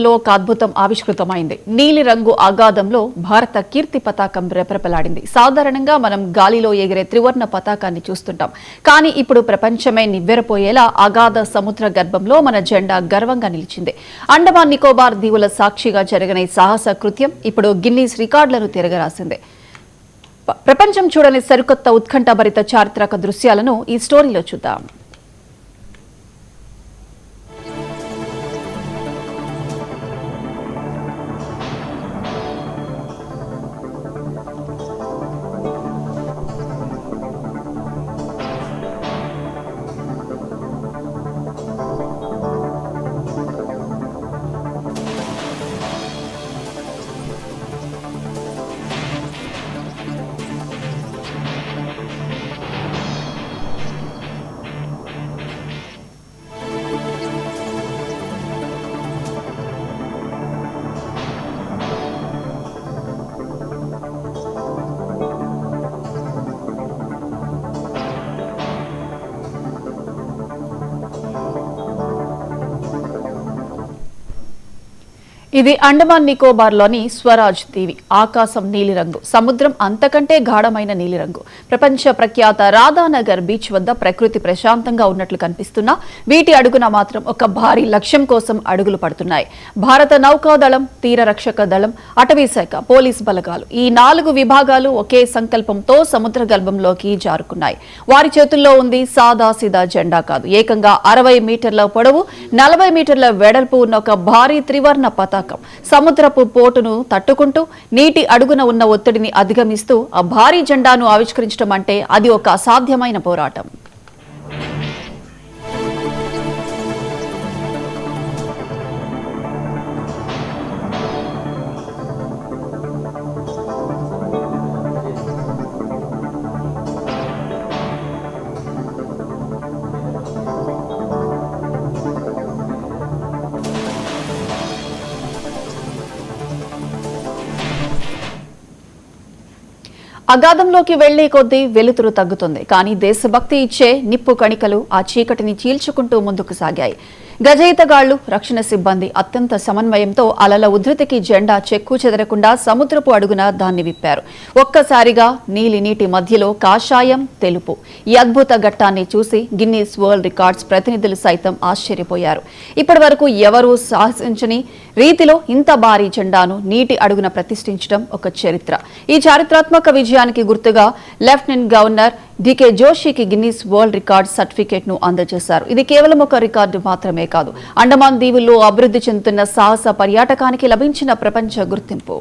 లో ఒక అద్భుతం ఆవిష్కృతమైంది. నీలిరంగు అగాధంలో భారత కీర్తి పతాకం రెపరెపలాడింది. సాధారణంగా మనం గాలిలో ఎగిరే త్రివర్ణ పతాకాన్ని చూస్తుంటాం. కానీ ఇప్పుడు ప్రపంచమే నివ్వెరపోయేలా అగాధ సముద్ర గర్భంలో మన జెండా గర్వంగా నిలిచింది. అండమాన్ నికోబార్ దీవుల సాక్షిగా జరిగిన ఈ సాహస కృత్యం ఇప్పుడు గిన్నీస్ రికార్డులను తిరగరాసింది. ప్రపంచం చూడని సరికొత్త ఉత్కంఠభరిత చారిత్రక దృశ్యాలను ఈ స్టోరీలో చూద్దాం. ఇది అండమాన్ నికోబార్లోని స్వరాజ్ దీవి. ఆకాశం నీలిరంగు, సముద్రం అంతకంటే గాఢమైన నీలిరంగు. ప్రపంచ ప్రఖ్యాత రాధానగర్ బీచ్ వద్ద ప్రకృతి ప్రశాంతంగా ఉన్నట్లు కనిపిస్తున్నా వీటి అడుగున మాత్రం ఒక భారీ లక్ష్యం కోసం అడుగులు పడుతున్నాయి. భారత నౌకాదళం, తీర రక్షక దళం, అటవీ శాఖ, పోలీస్ బలగాలు ఈ 4 విభాగాలు ఒకే సంకల్పంతో సముద్ర గర్భంలోకి జారుకున్నాయి. వారి చేతుల్లో ఉంది సాదాసీదా జెండా కాదు, ఏకంగా 60 మీటర్ల పొడవు, 40 మీటర్ల వెడల్పు ఉన్న ఒక భారీ త్రివర్ణ పతాకం. సముద్రపు పోటును తట్టుకుంటూ నీటి అడుగున ఉన్న ఒత్తిడిని అధిగమిస్తూ ఆ భారీ జెండాను ఆవిష్కరించడం అంటే అది ఒక అసాధ్యమైన పోరాటం. అగాధంలోకి వెళ్లే కొద్దీ వెలుతురు తగ్గుతుంది. కానీ దేశభక్తి ఇచ్చే నిప్పు కణికలు ఆ చీకటిని చీల్చుకుంటూ ముందుకు సాగాయి. గజయితగాళ్లు, రక్షణ సిబ్బంది అత్యంత సమన్వయంతో అలల ఉధృతికి జెండా చెక్కు చెదరకుండా సముద్రపు అడుగున దాన్ని విప్పారు. ఒక్కసారిగా నీటి మధ్యలో కాషాయం, తెలుపు ఈ అద్భుత ఘట్టాన్ని చూసి గిన్నీస్ వరల్డ్ రికార్డ్స్ ప్రతినిధులు సైతం ఆశ్చర్యపోయారు. ఇప్పటి వరకు ఎవరూ సాహసించని రీతిలో ఇంత భారీ జెండాను నీటి అడుగున ప్రతిష్ఠించడం ఒక చరిత్ర. ఈ చారిత్రాత్మక విజయానికి గుర్తుగా లెఫ్టినెంట్ గవర్నర్ డికే జోషికి గిన్నీస్ వరల్డ్ రికార్డ్ సర్టిఫికేట్ ను అందజేశారు. ఇది కేవలం ఒక రికార్డు మాత్రమే కాదు, అండమాన్ దీవుల్లో అభివృద్ధి చెందుతున్న సాహస పర్యాటకానికి లభించిన ప్రపంచ గుర్తింపు.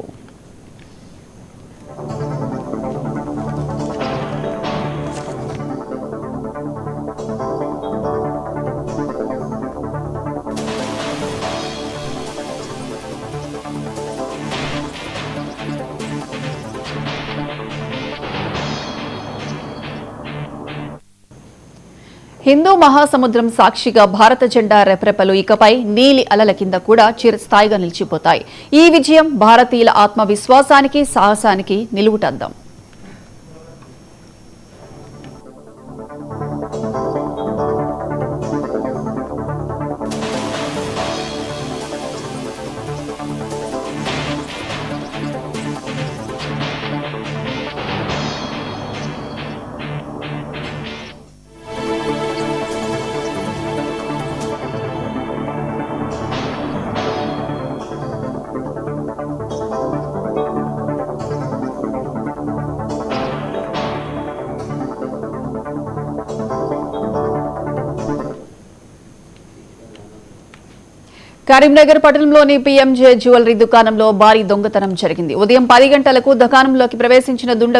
హిందూ మహాసముద్రం సాక్షిగా భారత జెండా రెపరెపలు ఇకపై నీలి అలల కింద కూడా చిరస్థాయిగా నిలిచిపోతాయి. ఈ విజయం భారతీయుల ఆత్మవిశ్వాసానికి, సాహసానికి నిలువుటద్దం. కరీంనగర్ పట్టణంలోని పీఎంజే జ్యువెలరీ దుకాణంలో భారీ దొంగతనం జరిగింది. ఉదయం 10 గంటలకు దుకాణంలోకి ప్రవేశించిన